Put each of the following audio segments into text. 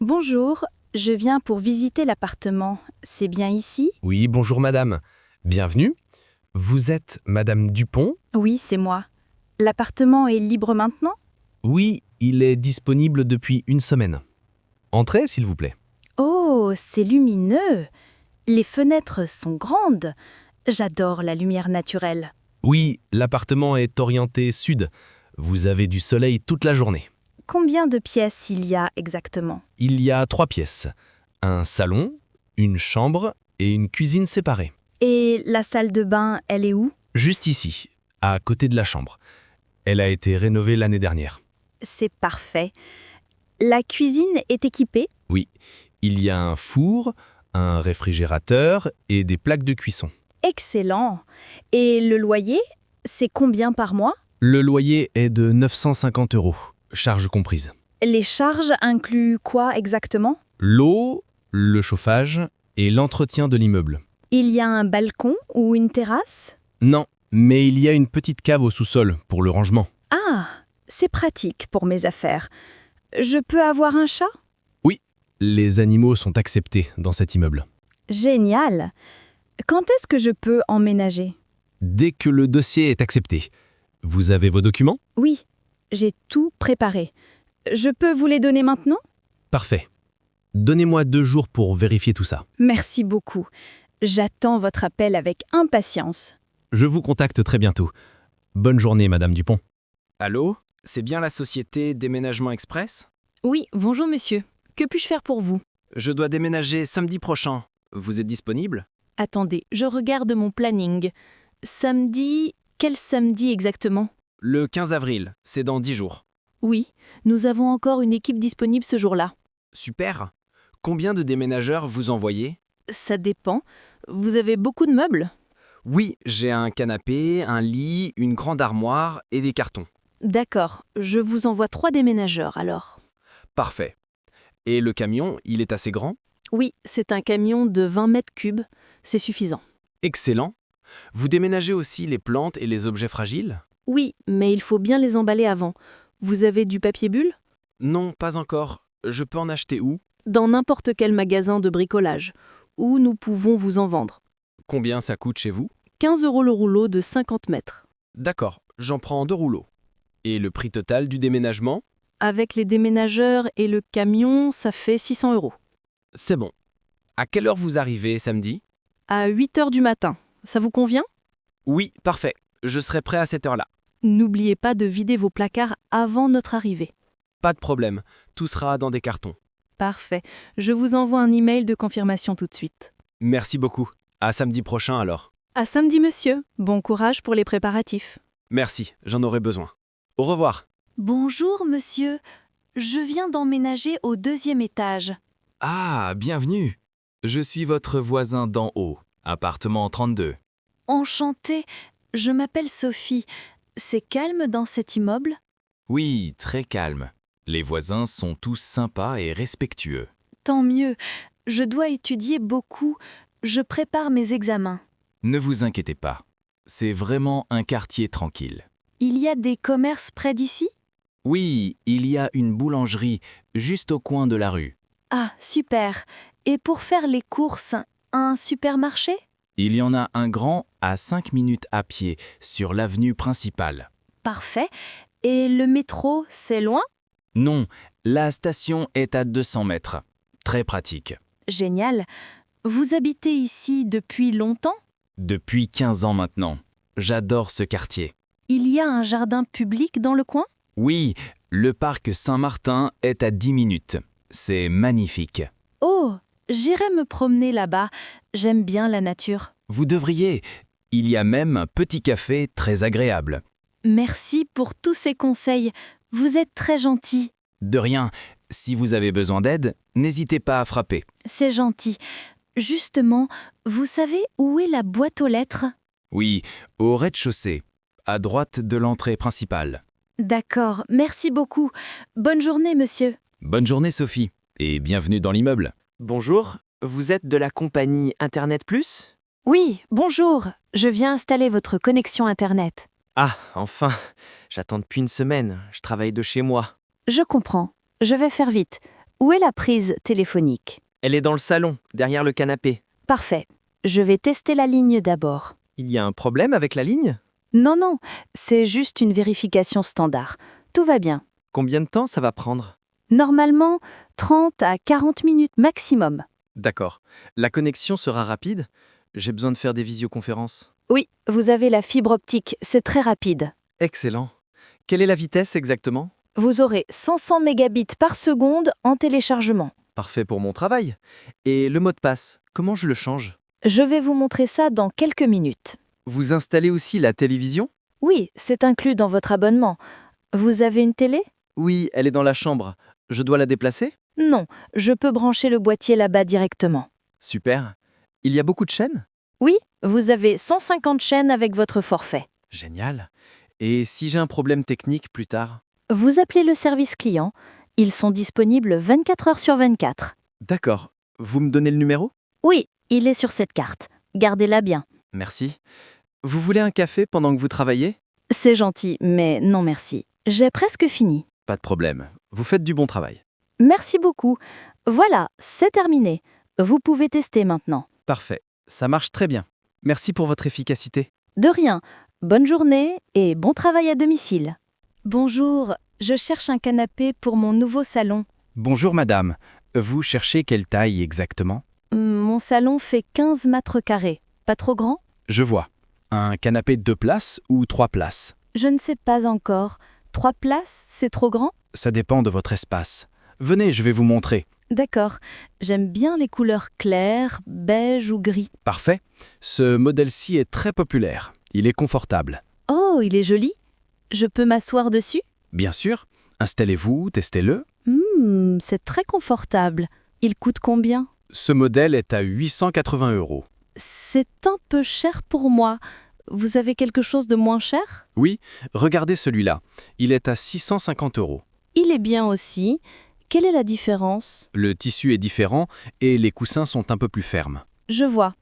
Bonjour, je viens pour visiter l'appartement. C'est bien ici? Oui, bonjour madame. Bienvenue. Vous êtes madame Dupont? Oui, c'est moi. L'appartement est libre maintenant? Oui, il est disponible depuis une semaine. Entrez, s'il vous plaît. Oh, c'est lumineux. Les fenêtres sont grandes. J'adore la lumière naturelle. Oui, l'appartement est orienté sud. Vous avez du soleil toute la journée. Combien de pièces il y a exactement? Il y a 3 pièces. Un salon, une chambre et une cuisine séparée. Et la salle de bain, elle est où? Juste ici, à côté de la chambre. Elle a été rénovée l'année dernière. C'est parfait. La cuisine est équipée? Oui, il y a un four, un réfrigérateur et des plaques de cuisson. Excellent. Et le loyer, c'est combien par mois? Le loyer est de 950 €, charges comprises. Les charges incluent quoi exactement? L'eau, le chauffage et l'entretien de l'immeuble. Il y a un balcon ou une terrasse? Non, mais il y a une petite cave au sous-sol pour le rangement. Ah, c'est pratique pour mes affaires. Je peux avoir un chat? Oui, les animaux sont acceptés dans cet immeuble. Génial. Quand est-ce que je peux emménager? Dès que le dossier est accepté, vous avez vos documents? Oui, j'ai tout préparé. Je peux vous les donner maintenant? Parfait. Donnez-moi 2 jours pour vérifier tout ça. Merci beaucoup. J'attends votre appel avec impatience. Je vous contacte très bientôt. Bonne journée, Madame Dupont. Allô? C'est bien la société Déménagement Express? Oui, bonjour monsieur. Que puis-je faire pour vous? Je dois déménager samedi prochain. Vous êtes disponible? Attendez, je regarde mon planning. Samedi... Quel samedi exactement? Le 15 avril, c'est dans 10 jours. Oui, nous avons encore une équipe disponible ce jour-là. Super! Combien de déménageurs vous envoyez? Ça dépend. Vous avez beaucoup de meubles? Oui, j'ai un canapé, un lit, une grande armoire et des cartons. D'accord, je vous envoie 3 déménageurs alors. Parfait. Et le camion, il est assez grand? Oui, c'est un camion de 20 mètres cubes. C'est suffisant. Excellent. Vous déménagez aussi les plantes et les objets fragiles? Oui, mais il faut bien les emballer avant. Vous avez du papier bulle? Non, pas encore. Je peux en acheter où? Dans n'importe quel magasin de bricolage. Où nous pouvons vous en vendre. Combien ça coûte chez vous? 15 € le rouleau de 50 mètres. D'accord, j'en prends 2 rouleaux. Et le prix total du déménagement? Avec les déménageurs et le camion, ça fait 600 €. C'est bon. À quelle heure vous arrivez samedi? À 8 heures du matin. Ça vous convient? Oui, parfait. Je serai prêt à cette heure-là. N'oubliez pas de vider vos placards avant notre arrivée. Pas de problème. Tout sera dans des cartons. Parfait. Je vous envoie un email de confirmation tout de suite. Merci beaucoup. À samedi prochain alors. À samedi, monsieur. Bon courage pour les préparatifs. Merci, j'en aurai besoin. Au revoir. Bonjour, monsieur. Je viens d'emménager au 2e étage. Ah, bienvenue. Je suis votre voisin d'en haut, appartement 32. Enchantée, je m'appelle Sophie. C'est calme dans cet immeuble? Oui, très calme. Les voisins sont tous sympas et respectueux. Tant mieux. Je dois étudier beaucoup. Je prépare mes examens. Ne vous inquiétez pas. C'est vraiment un quartier tranquille. Il y a des commerces près d'ici? Oui, il y a une boulangerie juste au coin de la rue. Ah, super. Et pour faire les courses, un supermarché? Il y en a un grand à 5 minutes à pied sur l'avenue principale. Parfait. Et le métro, c'est loin? Non, la station est à 200 mètres. Très pratique. Génial. Vous habitez ici depuis longtemps? Depuis 15 ans maintenant. J'adore ce quartier. Il y a un jardin public dans le coin? Oui, le parc Saint-Martin est à 10 minutes. C'est magnifique. Oh, j'irai me promener là-bas. J'aime bien la nature. Vous devriez. Il y a même un petit café très agréable. Merci pour tous ces conseils. Vous êtes très gentil. De rien, si vous avez besoin d'aide, n'hésitez pas à frapper. C'est gentil. Justement, vous savez où est la boîte aux lettres? Oui, au rez-de-chaussée, à droite de l'entrée principale. D'accord, merci beaucoup. Bonne journée, monsieur. Bonne journée Sophie, et bienvenue dans l'immeuble. Bonjour, vous êtes de la compagnie Internet Plus? Oui, bonjour. Je viens installer votre connexion Internet. Ah, enfin, j'attends depuis une semaine, je travaille de chez moi. Je comprends. Je vais faire vite. Où est la prise téléphonique? Elle est dans le salon, derrière le canapé. Parfait. Je vais tester la ligne d'abord. Il y a un problème avec la ligne? Non, non, c'est juste une vérification standard. Tout va bien. Combien de temps ça va prendre? Normalement, 30 à 40 minutes maximum. D'accord. La connexion sera rapide? J'ai besoin de faire des visioconférences. Oui, vous avez la fibre optique, c'est très rapide. Excellent. Quelle est la vitesse exactement? Vous aurez 500 mégabits par seconde en téléchargement. Parfait pour mon travail. Et le mot de passe, comment je le change? Je vais vous montrer ça dans quelques minutes. Vous installez aussi la télévision? Oui, c'est inclus dans votre abonnement. Vous avez une télé? Oui, elle est dans la chambre. Je dois la déplacer? Non, je peux brancher le boîtier là-bas directement. Super. Il y a beaucoup de chaînes? Oui, vous avez 150 chaînes avec votre forfait. Génial. Et si j'ai un problème technique plus tard? Vous appelez le service client. Ils sont disponibles 24 heures sur 24. D'accord. Vous me donnez le numéro? Oui, il est sur cette carte. Gardez-la bien. Merci. Vous voulez un café pendant que vous travaillez? C'est gentil, mais non merci. J'ai presque fini. Pas de problème. Vous faites du bon travail. Merci beaucoup. Voilà, c'est terminé. Vous pouvez tester maintenant. Parfait. Ça marche très bien. Merci pour votre efficacité. De rien. Bonne journée et bon travail à domicile. Bonjour, je cherche un canapé pour mon nouveau salon. Bonjour madame, vous cherchez quelle taille exactement? Mon salon fait 15 mètres carrés. Pas trop grand? Je vois. Un canapé de 2 places ou 3 places? Je ne sais pas encore. 3 places, c'est trop grand? Ça dépend de votre espace. Venez, je vais vous montrer. D'accord. J'aime bien les couleurs claires, beige ou gris. Parfait. Ce modèle-ci est très populaire. Il est confortable. Oh, il est joli. Je peux m'asseoir dessus? Bien sûr. Installez-vous, testez-le. C'est très confortable. Il coûte combien? Ce modèle est à 880 €. C'est un peu cher pour moi. Vous avez quelque chose de moins cher? Oui, regardez celui-là. Il est à 650 €. Il est bien aussi. Quelle est la différence? Le tissu est différent et les coussins sont un peu plus fermes. Je vois.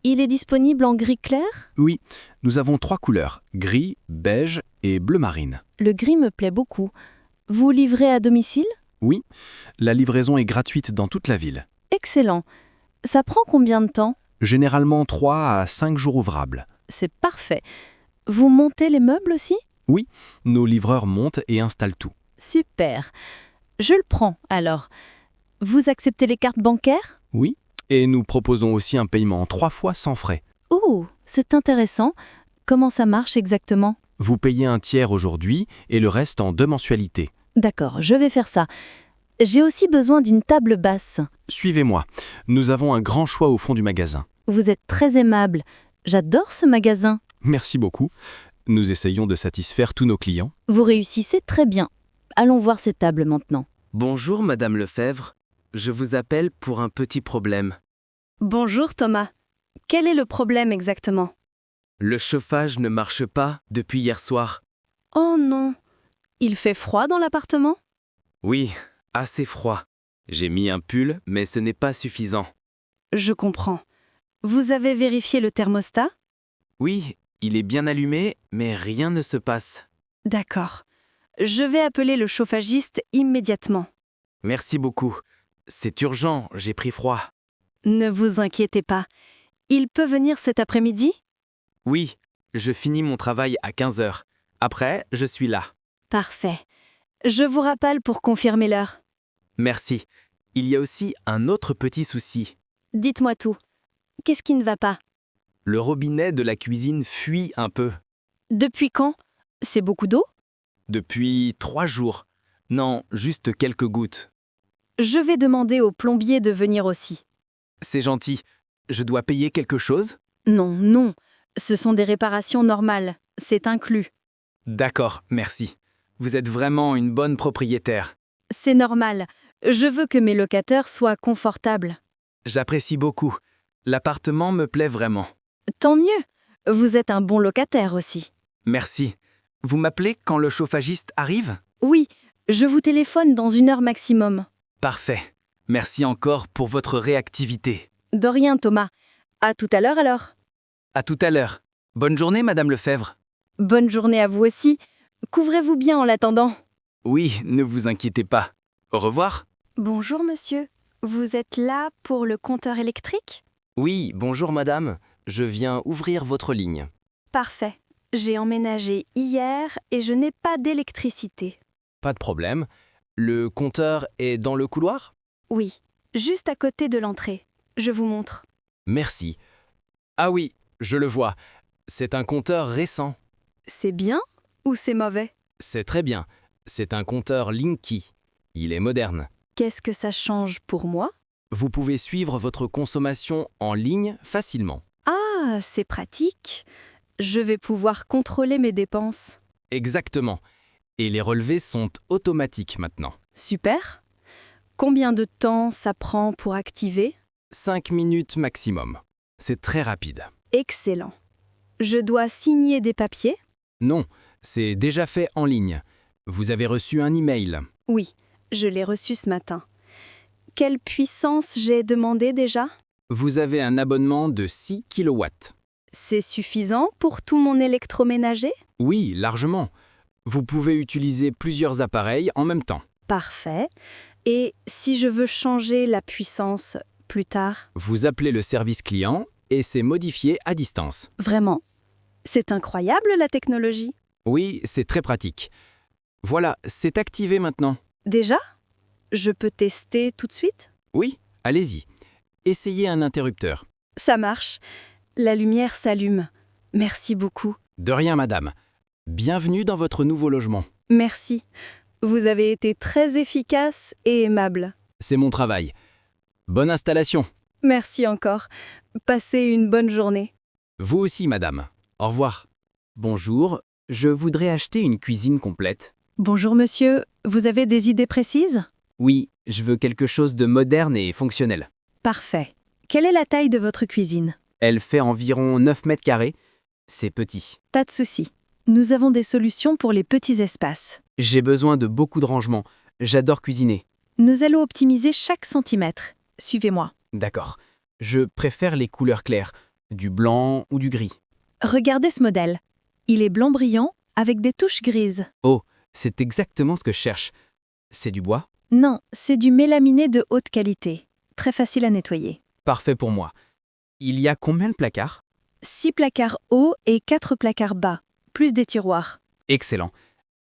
Il est disponible en gris clair? Oui, nous avons 3 couleurs, gris, beige et bleu marine. Le gris me plaît beaucoup. Vous livrez à domicile? Oui, la livraison est gratuite dans toute la ville. Excellent. Ça prend combien de temps? Généralement 3 à 5 jours ouvrables. C'est parfait. Vous montez les meubles aussi? Oui, nos livreurs montent et installent tout. Super. Je le prends alors. Vous acceptez les cartes bancaires? Oui, et nous proposons aussi un paiement 3 fois sans frais. Oh, c'est intéressant. Comment ça marche exactement? Vous payez un tiers aujourd'hui et le reste en 2 mensualités. D'accord, je vais faire ça. J'ai aussi besoin d'une table basse. Suivez-moi, nous avons un grand choix au fond du magasin. Vous êtes très aimable. J'adore ce magasin. Merci beaucoup. Nous essayons de satisfaire tous nos clients. Vous réussissez très bien. Allons voir cette table maintenant. Bonjour, Madame Lefebvre. Je vous appelle pour un petit problème. Bonjour Thomas. Quel est le problème exactement? Le chauffage ne marche pas depuis hier soir. Oh non. Il fait froid dans l'appartement? Oui, assez froid. J'ai mis un pull, mais ce n'est pas suffisant. Je comprends. Vous avez vérifié le thermostat? Oui, il est bien allumé, mais rien ne se passe. D'accord. Je vais appeler le chauffagiste immédiatement. Merci beaucoup. C'est urgent, j'ai pris froid. Ne vous inquiétez pas. Il peut venir cet après-midi? Oui, je finis mon travail à 15 heures. Après, je suis là. Parfait. Je vous rappelle pour confirmer l'heure. Merci. Il y a aussi un autre petit souci. Dites-moi tout. Qu'est-ce qui ne va pas? Le robinet de la cuisine fuit un peu. Depuis quand? C'est beaucoup d'eau? Depuis 3 jours. Non, juste quelques gouttes. Je vais demander au plombier de venir aussi. C'est gentil. Je dois payer quelque chose? Non, non. Ce sont des réparations normales. C'est inclus. D'accord, merci. Vous êtes vraiment une bonne propriétaire. C'est normal. Je veux que mes locataires soient confortables. J'apprécie beaucoup. L'appartement me plaît vraiment. Tant mieux. Vous êtes un bon locataire aussi. Merci. Vous m'appelez quand le chauffagiste arrive? Oui, je vous téléphone dans 1 heure maximum. Parfait. Merci encore pour votre réactivité. De rien, Thomas. À tout à l'heure alors. À tout à l'heure. Bonne journée, Madame Lefebvre. Bonne journée à vous aussi. Couvrez-vous bien en l'attendant. Oui, ne vous inquiétez pas. Au revoir. Bonjour monsieur, vous êtes là pour le compteur électrique? Oui, bonjour madame. Je viens ouvrir votre ligne. Parfait. J'ai emménagé hier et je n'ai pas d'électricité. Pas de problème. Le compteur est dans le couloir? Oui, juste à côté de l'entrée. Je vous montre. Merci. Ah oui, je le vois. C'est un compteur récent. C'est bien ou c'est mauvais? C'est très bien. C'est un compteur Linky. Il est moderne. Qu'est-ce que ça change pour moi? Vous pouvez suivre votre consommation en ligne facilement. Ah, c'est pratique. Je vais pouvoir contrôler mes dépenses. Exactement. Et les relevés sont automatiques maintenant. Super. Combien de temps ça prend pour activer? 5 minutes maximum. C'est très rapide. Excellent. Je dois signer des papiers? Non, c'est déjà fait en ligne. Vous avez reçu un email. Oui, je l'ai reçu ce matin. Quelle puissance j'ai demandé déjà? Vous avez un abonnement de 6 kW. C'est suffisant pour tout mon électroménager? Oui, largement. Vous pouvez utiliser plusieurs appareils en même temps. Parfait. Et si je veux changer la puissance plus tard? Vous appelez le service client et c'est modifié à distance. Vraiment? C'est incroyable la technologie. Oui, c'est très pratique. Voilà, c'est activé maintenant. Déjà? Je peux tester tout de suite? Oui, allez-y. Essayez un interrupteur. Ça marche. La lumière s'allume. Merci beaucoup. De rien, madame. Bienvenue dans votre nouveau logement. Merci. Vous avez été très efficace et aimable. C'est mon travail. Bonne installation. Merci encore. Passez une bonne journée. Vous aussi, madame. Au revoir. Bonjour, je voudrais acheter une cuisine complète. Bonjour monsieur, vous avez des idées précises? Oui, je veux quelque chose de moderne et fonctionnel. Parfait. Quelle est la taille de votre cuisine? Elle fait environ 9 mètres carrés. C'est petit. Pas de souci. Nous avons des solutions pour les petits espaces. J'ai besoin de beaucoup de rangement. J'adore cuisiner. Nous allons optimiser chaque centimètre. Suivez-moi. D'accord. Je préfère les couleurs claires, du blanc ou du gris. Regardez ce modèle. Il est blanc brillant avec des touches grises. Oh, c'est exactement ce que je cherche. C'est du bois? Non, c'est du mélaminé de haute qualité. Très facile à nettoyer. Parfait pour moi. Il y a combien de placards? 6 placards hauts et 4 placards bas, plus des tiroirs. Excellent.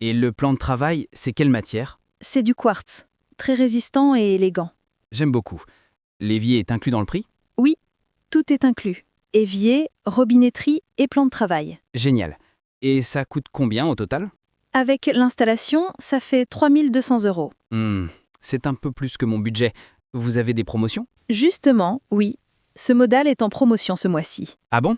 Et le plan de travail, c'est quelle matière? C'est du quartz, très résistant et élégant. J'aime beaucoup. L'évier est inclus dans le prix? Oui, tout est inclus. Évier, robinetterie et plan de travail. Génial. Et ça coûte combien au total? Avec l'installation, ça fait 3 200 €. C'est un peu plus que mon budget. Vous avez des promotions? Justement, oui. Ce modèle est en promotion ce mois-ci. Ah bon?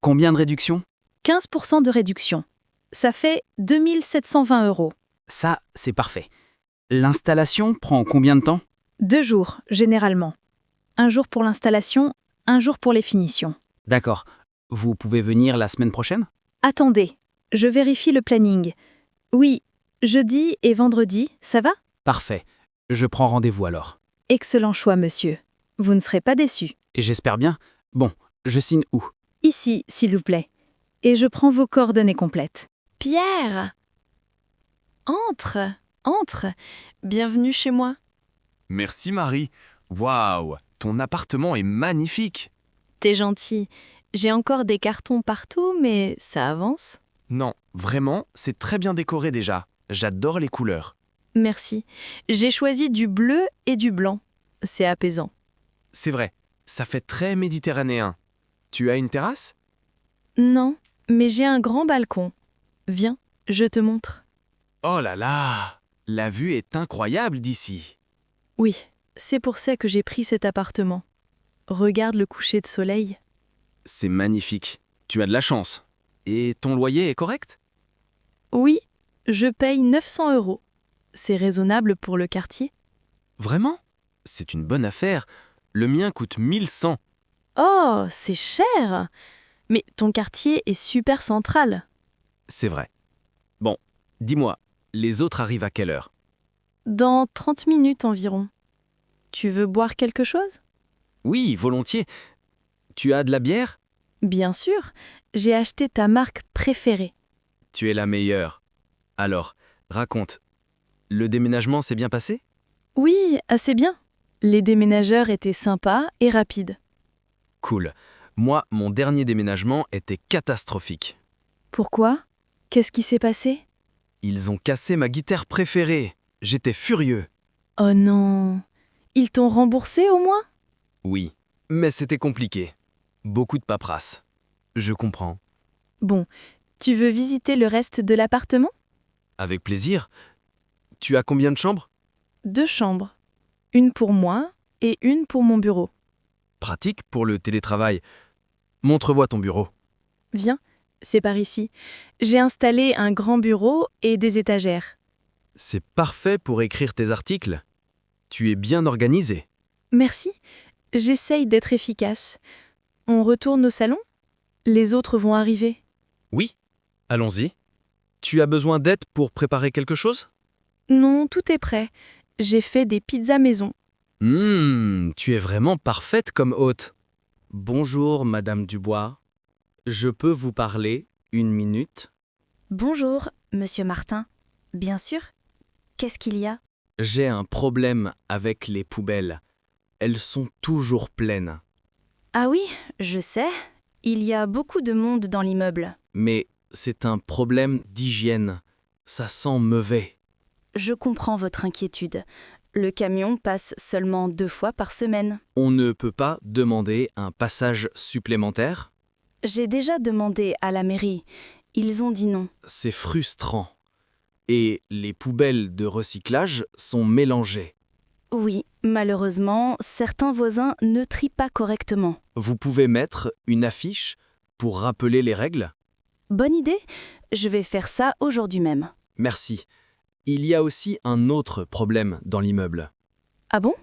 Combien de réduction? 15% de réduction. Ça fait 2 720 €. Ça, c'est parfait. L'installation prend combien de temps? 2 jours, généralement. 1 jour pour l'installation, 1 jour pour les finitions. D'accord. Vous pouvez venir la semaine prochaine? Attendez, je vérifie le planning. Oui, jeudi et vendredi, ça va? Parfait. Je prends rendez-vous alors. Excellent choix, monsieur. Vous ne serez pas déçu. Et j'espère bien. Bon, je signe où? Ici, s'il vous plaît. Et je prends vos coordonnées complètes. Pierre! Entre, entre. Bienvenue chez moi. Merci Marie. Waouh, ton appartement est magnifique. T'es gentil. J'ai encore des cartons partout, mais ça avance. Non, vraiment, c'est très bien décoré déjà. J'adore les couleurs. Merci. J'ai choisi du bleu et du blanc. C'est apaisant. C'est vrai, ça fait très méditerranéen. Tu as une terrasse? Non, mais j'ai un grand balcon. Viens, je te montre. Oh là là, la vue est incroyable d'ici. Oui, c'est pour ça que j'ai pris cet appartement. Regarde le coucher de soleil. C'est magnifique. Tu as de la chance. Et ton loyer est correct? Oui, je paye 900 €. C'est raisonnable pour le quartier. Vraiment? C'est une bonne affaire. Le mien coûte 1100. Oh, c'est cher! Mais ton quartier est super central. C'est vrai. Bon, dis-moi, les autres arrivent à quelle heure? Dans 30 minutes environ. Tu veux boire quelque chose? Oui, volontiers. Tu as de la bière? Bien sûr, j'ai acheté ta marque préférée. Tu es la meilleure. Alors, raconte. Le déménagement s'est bien passé? Oui, assez bien. Les déménageurs étaient sympas et rapides. Cool. Moi, mon dernier déménagement était catastrophique. Pourquoi? Qu'est-ce qui s'est passé? Ils ont cassé ma guitare préférée. J'étais furieux. Oh non. Ils t'ont remboursé au moins? Oui, mais c'était compliqué. Beaucoup de paperasse. Je comprends. Bon, tu veux visiter le reste de l'appartement? Avec plaisir. Tu as combien de chambres? 2 chambres. Une pour moi et une pour mon bureau. Pratique pour le télétravail. Montre-moi ton bureau. Viens, c'est par ici. J'ai installé un grand bureau et des étagères. C'est parfait pour écrire tes articles. Tu es bien organisé. Merci. J'essaye d'être efficace. On retourne au salon? Les autres vont arriver. Oui, allons-y. Tu as besoin d'aide pour préparer quelque chose? Non, tout est prêt. J'ai fait des pizzas maison. Tu es vraiment parfaite comme hôte. Bonjour, Madame Dubois. Je peux vous parler 1 minute? Bonjour, monsieur Martin. Bien sûr. Qu'est-ce qu'il y a? J'ai un problème avec les poubelles. Elles sont toujours pleines. Ah oui, je sais. Il y a beaucoup de monde dans l'immeuble. Mais c'est un problème d'hygiène. Ça sent mauvais. Je comprends votre inquiétude. Le camion passe seulement 2 fois par semaine. On ne peut pas demander un passage supplémentaire? J'ai déjà demandé à la mairie. Ils ont dit non. C'est frustrant. Et les poubelles de recyclage sont mélangées. Oui, malheureusement, certains voisins ne trient pas correctement. Vous pouvez mettre une affiche pour rappeler les règles? Bonne idée. Je vais faire ça aujourd'hui même. Merci. Il y a aussi un autre problème dans l'immeuble. Ah bon?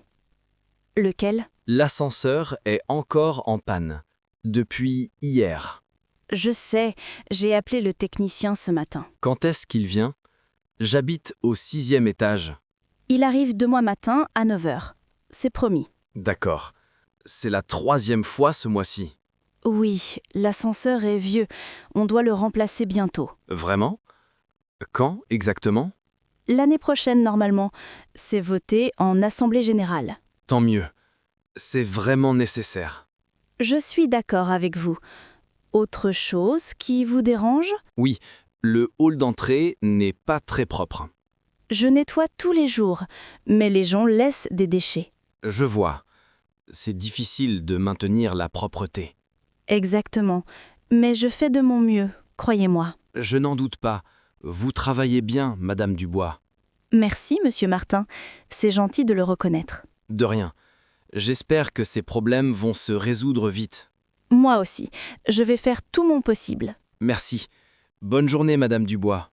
Lequel? L'ascenseur est encore en panne. Depuis hier. Je sais, j'ai appelé le technicien ce matin. Quand est-ce qu'il vient? J'habite au 6e étage. Il arrive demain matin à 9h. C'est promis. D'accord. C'est la 3e fois ce mois-ci. Oui, l'ascenseur est vieux. On doit le remplacer bientôt. Vraiment? Quand exactement? L'année prochaine, normalement. C'est voté en assemblée générale. Tant mieux. C'est vraiment nécessaire. Je suis d'accord avec vous. Autre chose qui vous dérange? Oui, le hall d'entrée n'est pas très propre. Je nettoie tous les jours, mais les gens laissent des déchets. Je vois. C'est difficile de maintenir la propreté. Exactement. Mais je fais de mon mieux, croyez-moi. Je n'en doute pas. Vous travaillez bien, Madame Dubois. Merci, monsieur Martin. C'est gentil de le reconnaître. De rien. J'espère que ces problèmes vont se résoudre vite. Moi aussi. Je vais faire tout mon possible. Merci. Bonne journée, Madame Dubois.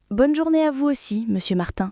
Bonne journée à vous aussi, monsieur Martin.